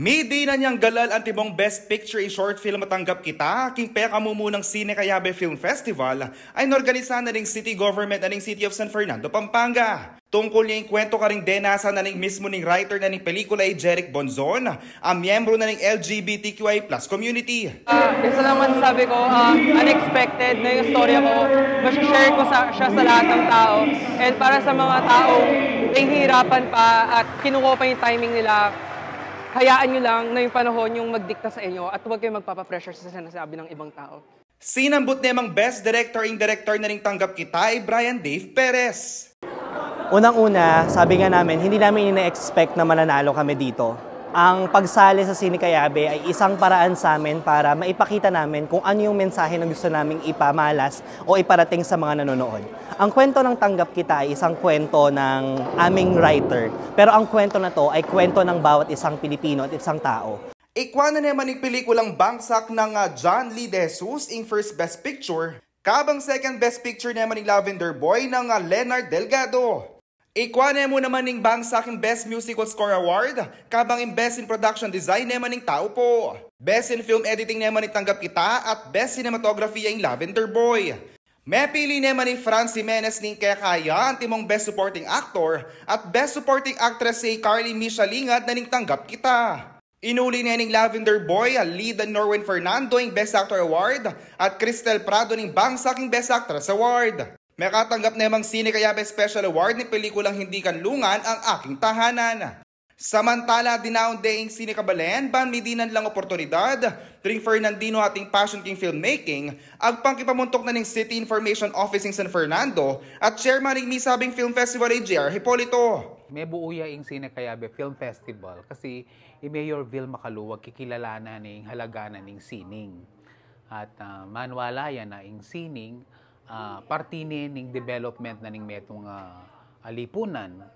Midi na niyang galal ang tibong Best Picture in Short Film matanggap kita, king peka mumunang Sine Cayabe Film Festival ay norganisa na ning City Government na ning City of San Fernando, Pampanga. Tungkol niya yung kwento ka ring denasa na ning mismo ning writer na ning pelikula ay Jeric Bonzon, ang miyembro na ning LGBTQI+ community. Isa naman sabi ko, unexpected na yung storya ko. Masashare ko siya sa lahat ng tao. And para sa mga taong nahihirapan pa at kinuha pa yung timing nila, hayaan nyo lang na yung panahon yung magdikta sa inyo at huwag kayong magpapapressure sa sinasabi ng ibang tao. Sinambot namang Best Director na ring tanggap kita ay Brian Dave Perez. Unang-una, sabi nga namin, hindi namin ina-expect na mananalo kami dito. Ang pagsali sa Sine Cayabe ay isang paraan sa amin para maipakita namin kung ano yung mensahe na gusto naming ipamalas o iparating sa mga nanonood. Ang kwento ng Tanggap Kita ay isang kwento ng aming writer, pero ang kwento na to ay kwento ng bawat isang Pilipino at isang tao. Ikwa na naman yung pelikulang Bangsak ng John Lee De Jesus in First Best Picture, kabang Second Best Picture naman ng Lavender Boy ng Leonard Delgado. Ikwa na mo naman ng Bangsak yung Best Musical Score Award, kabang yung Best in Production Design naman ng Tao Po. Best in Film Editing naman ng Tanggap Kita at Best Cinematography yung Lavender Boy. May pili naman ni Franz Jimenez ng Kekaya ang timong Best Supporting Actor at Best Supporting Actress si Carly Michalingad na ning Tanggap Kita. Inuli na ng Lavender Boy ang lead ang Norwin Fernando yung Best Actor Award at Cristel Prado ng Bangsak yung Best Actress Award. May katanggap namang Sine Cayabe Special Award ni pelikulang Hindi Kanlungan ang Aking Tahanan. Samantala, dinaon daing Sine Kabalen, banmidinan lang oportunidad, ring Fernandino ating Passion King Filmmaking, ang pangkipamuntok na ng City Information Office ng San Fernando at chairman ng Misabing Film Festival ay J.R. Hipolito. May buuya yung Sine Cayabe Film Festival kasi i-Mayor Vilma Caluwag kikilalanan ng halaganan ng sining. At manwala yan na yung sining, partine ng development na ng metong alipunan.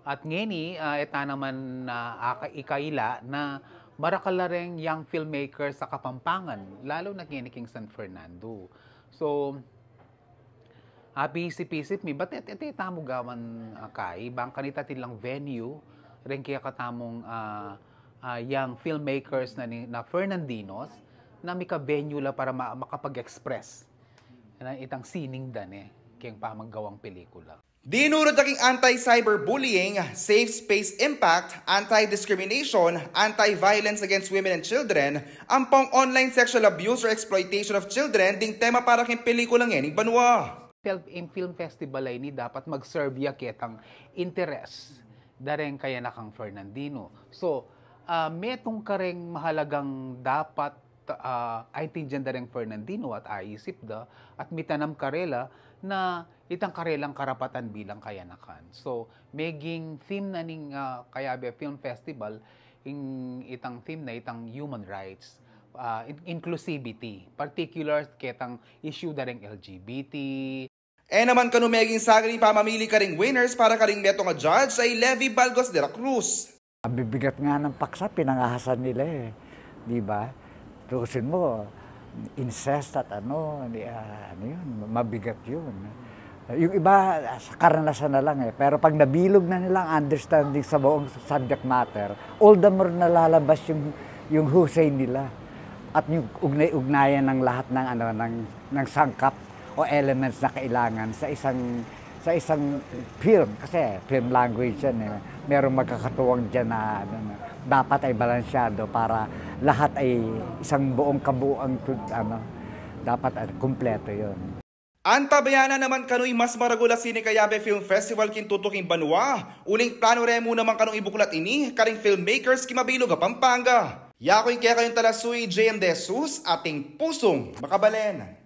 At ngeni, ita naman na ikaila na marakalareng young filmmaker sa Kapampangan, lalo na ngeni king San Fernando. So, pisip-pisip mi, ba't tamo gawan kay, bang kanita tilang venue, rin kaya katamong young filmmakers na Fernandinos, na mika venue la para makapag-express itang sining dan kayang pamaggawang pelikula. Dinurod aking anti-cyberbullying, safe space impact, anti-discrimination, anti-violence against women and children, ang pang online sexual abuse or exploitation of children ding tema para king pelikulang yan ng banwa. In film festival ay ni dapat mag-serve ya kitang interest dareng kaya na kang Fernandino. So, metong kareng mahalagang dapat ay tindihan dareng Fernandino at aisip da at mitanam karela na itang karelang karapatan bilang kayanakan. So, maging theme na ning Cayabe Film Festival, itang theme na itang human rights, inclusivity, particular ketang issue dareng LGBT. Naman kanu meging saging pamamili ka ring winners para ka ring metong judge ay Levi Balgos de la Cruz. Ang bibigat nga ng paksa, pinangahasan nila di ba? Tuusin mo, incest at ano yun, mabigat yun. Yung iba, sa karanasan na lang pero pag nabilog na nilang understanding sa buong subject matter, all the more nalalabas yung husay nila at yung ugnay-ugnayan ng lahat ng sangkap o elements na kailangan sa isang film. Kasi film language yan merong magkakatuwang dyan na dapat ay balansyado para lahat ay isang buong kabuang dapat kumpleto yun. Antabayana naman kano'y mas maragula Sine Cayabe Film Festival kintutuking banwa. Uling plano remo naman kanong ibuklat ini, karing filmmakers kimabilog a Pampanga. Yakoy kaya kayong talasuy JM De Jesus, ating pusong makabalen.